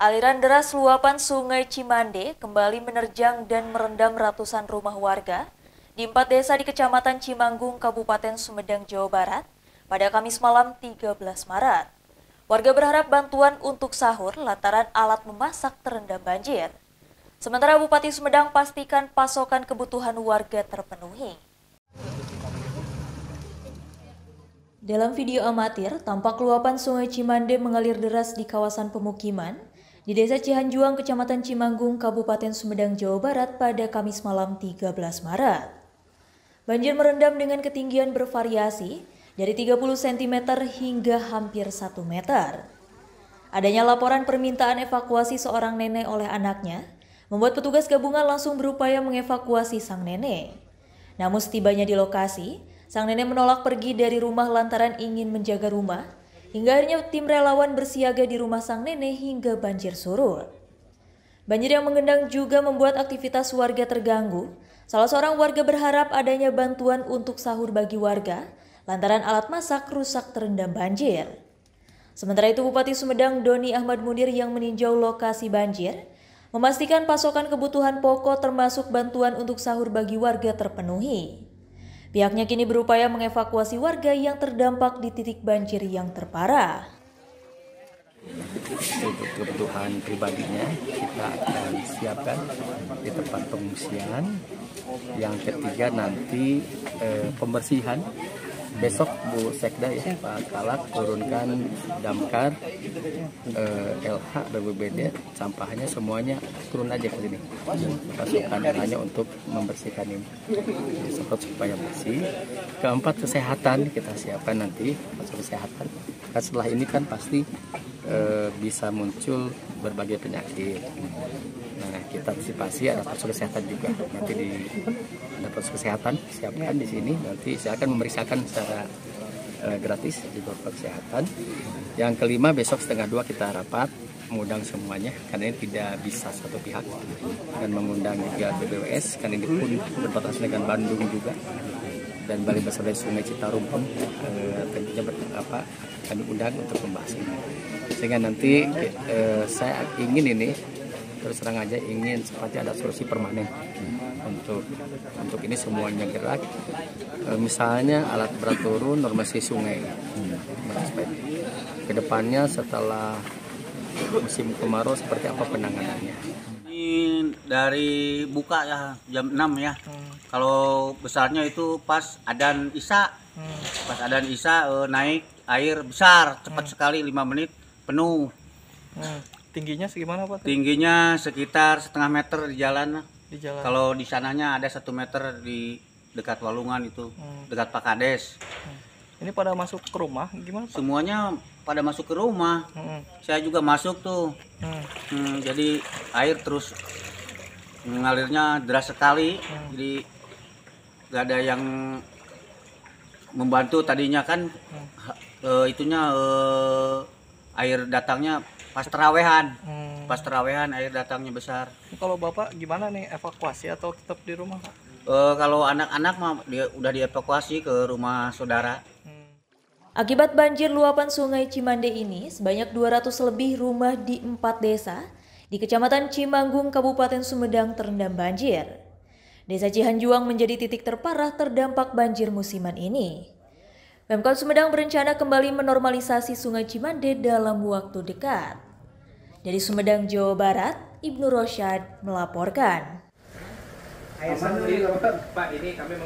Aliran deras luapan Sungai Cimande kembali menerjang dan merendam ratusan rumah warga di 4 desa di Kecamatan Cimanggung, Kabupaten Sumedang, Jawa Barat pada Kamis malam 13 Maret. Warga berharap bantuan untuk sahur lantaran alat memasak terendam banjir. Sementara Bupati Sumedang pastikan pasokan kebutuhan warga terpenuhi. Dalam video amatir, tampak luapan Sungai Cimande mengalir deras di kawasan pemukiman di Desa Cihanjuang, Kecamatan Cimanggung, Kabupaten Sumedang, Jawa Barat pada Kamis malam 13 Maret. Banjir merendam dengan ketinggian bervariasi dari 30 cm hingga hampir 1 meter. Adanya laporan permintaan evakuasi seorang nenek oleh anaknya membuat petugas gabungan langsung berupaya mengevakuasi sang nenek. Namun setibanya di lokasi, sang nenek menolak pergi dari rumah lantaran ingin menjaga rumah. Hingga akhirnya tim relawan bersiaga di rumah sang nenek hingga banjir surut. Banjir yang menggendang juga membuat aktivitas warga terganggu. Salah seorang warga berharap adanya bantuan untuk sahur bagi warga, lantaran alat masak rusak terendam banjir. Sementara itu Bupati Sumedang Doni Ahmad Munir yang meninjau lokasi banjir, memastikan pasokan kebutuhan pokok termasuk bantuan untuk sahur bagi warga terpenuhi. Pihaknya kini berupaya mengevakuasi warga yang terdampak di titik banjir yang terparah. Untuk kebutuhan pribadinya kita akan siapkan di tempat pengungsian. Yang ketiga nanti pembersihan. Besok Bu Sekda ya Pak Kalak turunkan damkar, LH, BPBD, sampahnya semuanya turun aja ke sini. Pasukan hanya untuk membersihkan ini, semprot supaya bersih. Keempat, kesehatan kita siapkan nanti, kesehatan. Karena setelah ini kan pasti bisa muncul berbagai penyakit. Nah, kita antisipasi ada posko kesehatan juga. Nanti ada posko kesehatan siapkan di sini. Nanti saya akan memeriksakan secara gratis di posko kesehatan. Yang kelima, besok 1:30 kita rapat mengundang semuanya karena ini tidak bisa satu pihak, dan mengundang juga BBWS karena ini pun berbatasan dengan Bandung juga, dan Balai Besar Sungai Citarum pun tentunya kami undang untuk membahas ini. Sehingga nanti saya ingin ini terus terang aja ingin seperti ada solusi permanen untuk ini semuanya gerak. Misalnya alat berat turun, normalisasi sungai. Kedepannya setelah musim kemarau seperti apa penanganannya? Ini dari buka ya jam 6 ya. Kalau besarnya itu pas adzan Isya. Pas adzan Isya naik air besar cepat sekali 5 menit penuh. Tingginya segimana Pak? Tingginya sekitar 1,5 meter di jalan. Kalau di sananya ada 1 meter di dekat Walungan itu, dekat Pak Kades. Ini pada masuk ke rumah gimana Pak? Semuanya pada masuk ke rumah. Saya juga masuk tuh. Jadi air terus mengalirnya deras sekali. Jadi gak ada yang membantu tadinya kan. Air datangnya pas terawehan. Pas terawehan air datangnya besar. Kalau Bapak gimana nih, evakuasi atau tetap di rumah Pak? Kalau anak-anak mah udah dievakuasi ke rumah saudara. Akibat banjir luapan Sungai Cimande ini, sebanyak 200 lebih rumah di 4 desa di Kecamatan Cimanggung, Kabupaten Sumedang terendam banjir. Desa Cihanjuang menjadi titik terparah terdampak banjir musiman ini. Pemkot Sumedang berencana kembali menormalisasi Sungai Cimande dalam waktu dekat. Dari Sumedang, Jawa Barat, Ibnu Rosyad melaporkan. Pak, ini kami